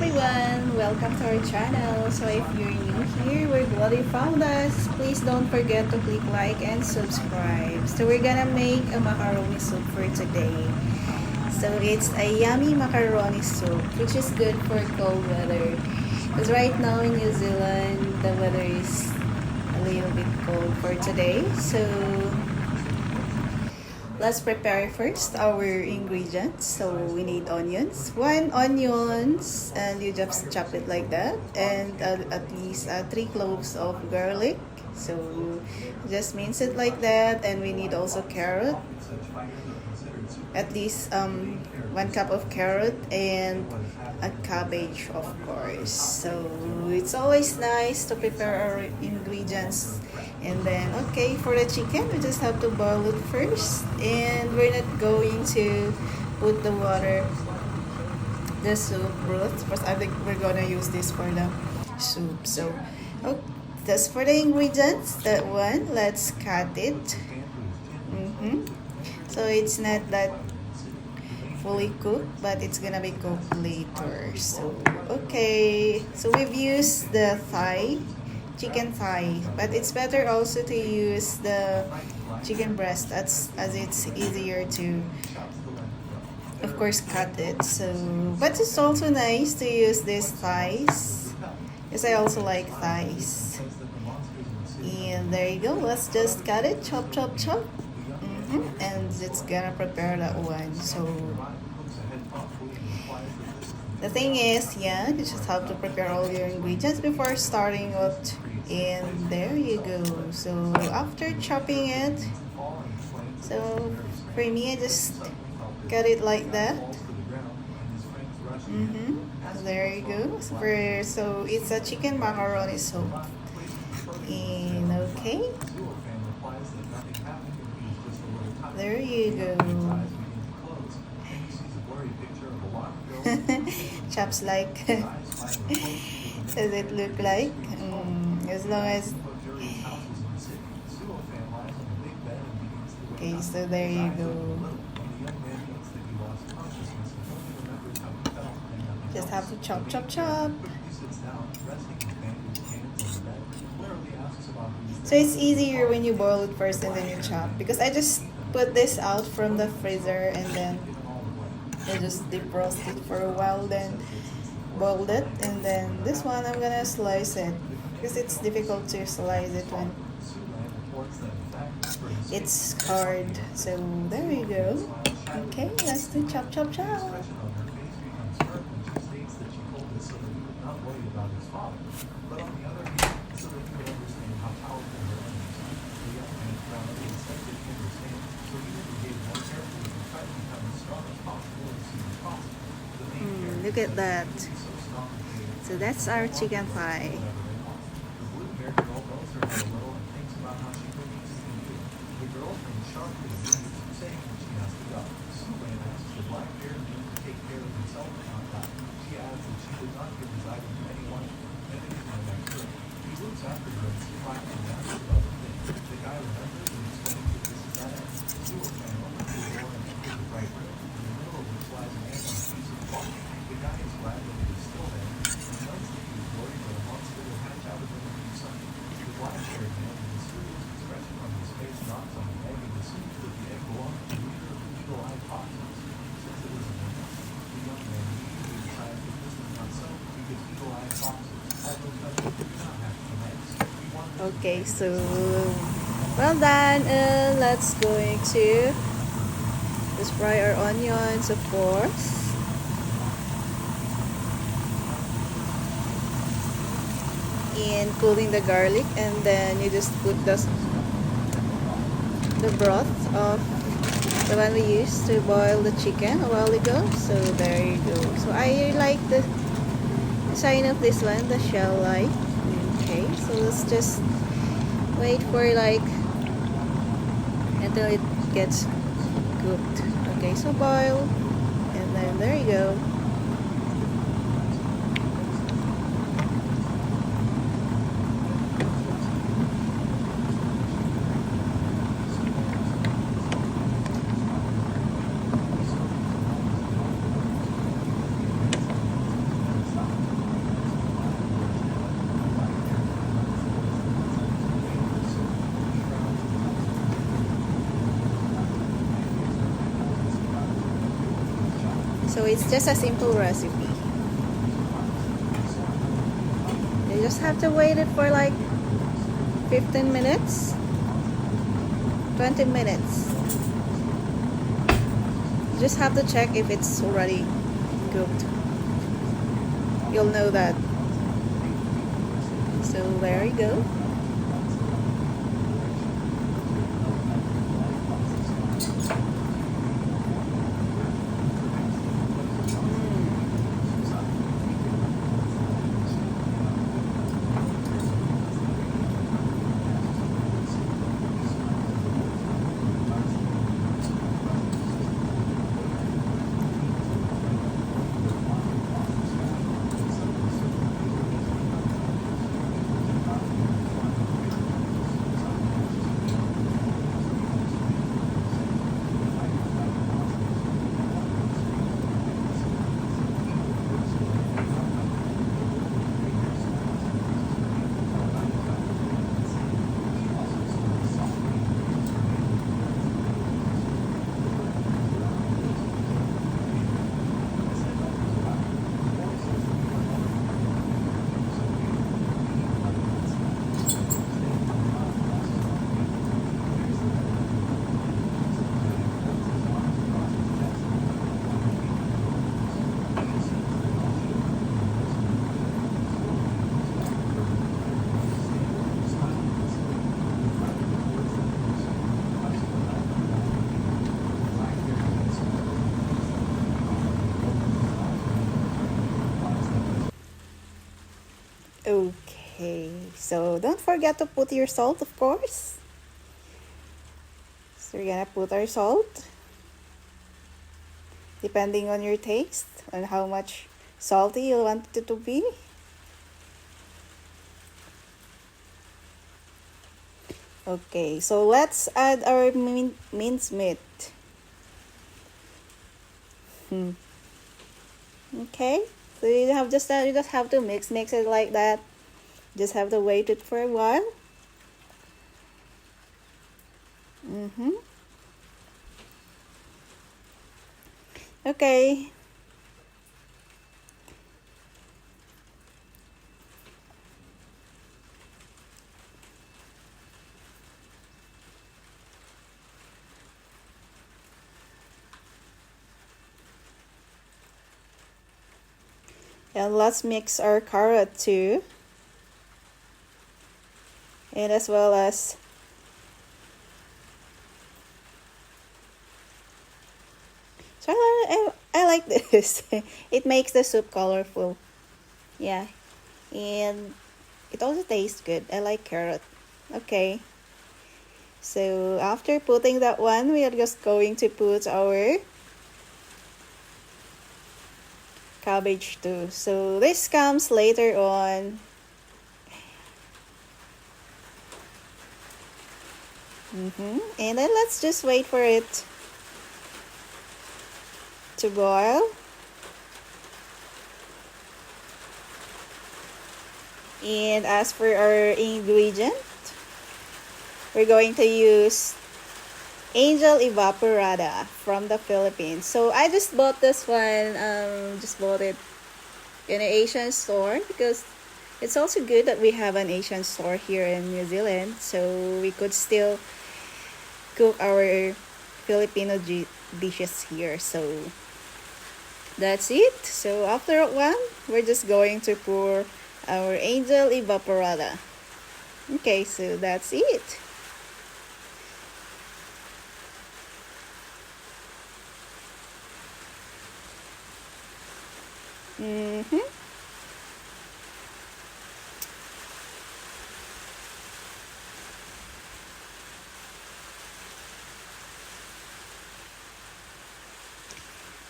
everyone! Welcome to our channel. So if you're new here, we're glad you found us. Please don't forget to click like and subscribe. So we're gonna make a macaroni soup for today. So it's a yummy macaroni soup, which is good for cold weather. Because right now in New Zealand, the weather is a little bit cold for today. So let's prepare first our ingredients. So we need onions, one onions, and you just chop it like that, and at least 3 cloves of garlic. So just mince it like that, and we need also carrot, at least 1 cup of carrot and a cabbage, of course. So it's always nice to prepare our ingredients. And then okay, for the chicken, we just have to boil it first, and we're not going to put the water, the soup broth, because I think we're gonna use this for the soup. So oh, that's for the ingredients. That one, let's cut it. So it's not that fully cooked, but it's gonna be cooked later. So okay, so we've used the chicken thigh, but it's better also to use the chicken breast, as it's easier to, of course, cut it. So but it's also nice to use these thighs, because I also like thighs. And there you go, let's just cut it, chop chop chop. And it's gonna prepare that one. So the thing is, yeah, you just have to prepare all your ingredients before starting it. And there you go. So after chopping it, so for me, I just cut it like that. There you go. So it's a chicken macaroni soup. And okay, there you go. Chops like does it look like? As long as okay, so there you go. Just have to chop chop chop. So it's easier when you boil it first and then you chop, because I just put this out from the freezer and then I just defrost it for a while, then boiled it, and then this one I'm gonna slice it, because it's difficult to slice it when it's hard. So there you go. Okay, let's do chop chop chop. Look at that. So that's our chicken thigh. Okay, so well done. Let's going to just fry our onions, of course. And cooling the garlic, and then you just put the broth of the one we used to boil the chicken a while ago. So there you go. So I like the design of this one, the shell like. Okay, so let's just wait for like until it gets cooked. Okay, so boil, and then there you go. So it's just a simple recipe. You just have to wait it for like 15 minutes, 20 minutes. You just have to check if it's already cooked. You'll know that. So there you go. Okay, so don't forget to put your salt, of course. So we're gonna put our salt depending on your taste, on how much salty you want it to be. Okay, so let's add our minced meat. Okay, so you just have to mix it like that. Just have to wait it for a while. Okay. And let's mix our carrot too. And as well as so I like this. It makes the soup colorful. Yeah. And it also tastes good. I like carrot. Okay. So after putting that one, we are just going to put our cabbage too. So this comes later on. And then let's just wait for it to boil. And as for our ingredient, we're going to use Angel Evaporada from the Philippines. So I just bought this one, just bought it in an Asian store because it's also good that we have an Asian store here in New Zealand, so we could still cook our Filipino dishes here. So that's it. So after one, we're just going to pour our Angel Evaporada. Okay, so that's it.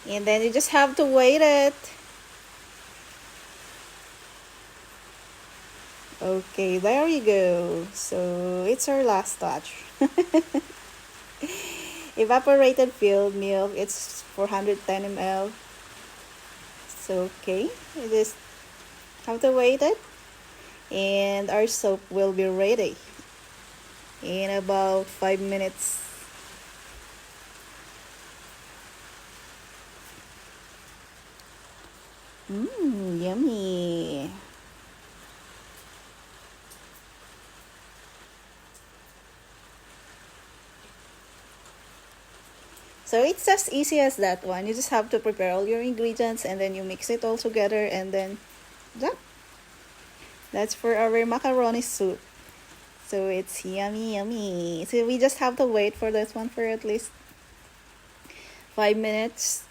And then you just have to wait it. Okay, there you go. So it's our last touch. Evaporated filled milk, it's 410 ml. So okay, you just have to wait it. And our soap will be ready in about 5 minutes. Yummy. So it's as easy as that one. You just have to prepare all your ingredients and then you mix it all together and then yeah, that's for our macaroni soup. So it's yummy, yummy. So we just have to wait for this one for at least 5 minutes.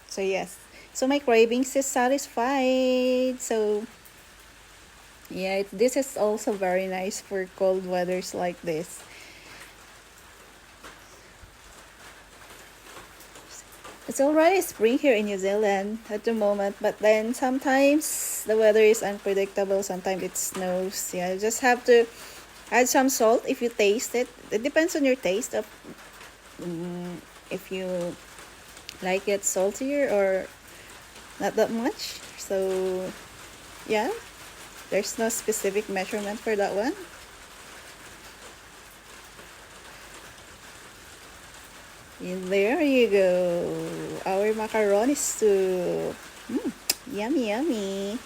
So yes. So my cravings is satisfied. So yeah, this is also very nice for cold weathers like this. It's already spring here in New Zealand at the moment, but then sometimes the weather is unpredictable. Sometimes it snows. Yeah, you just have to add some salt if you taste it. It depends on your taste of if you like it saltier or not that much. So yeah, there's no specific measurement for that one. And there you go, our macaroni soup. Yummy, yummy.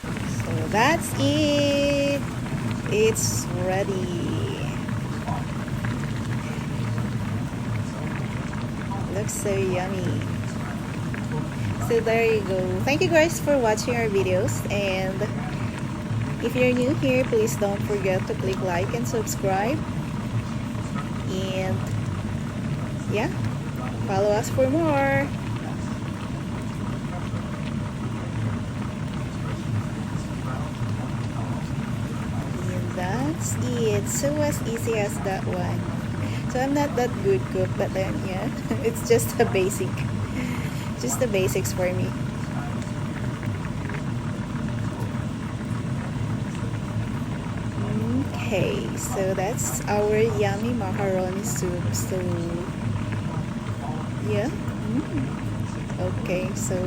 So that's it. It's ready. Looks so yummy. So there you go. Thank you guys for watching our videos, and if you're new here, please don't forget to click like and subscribe. And yeah, follow us for more. And that's it. So as easy as that one. So I'm not that good cook, but then yeah, it's just a basic. Just the basics for me. Okay, so that's our yummy macaroni soup. So yeah. Okay, so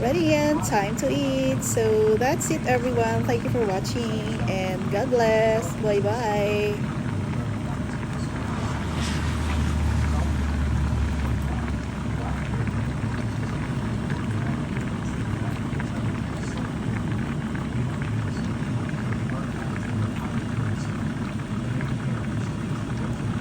ready and time to eat. So that's it everyone. Thank you for watching and God bless. Bye bye.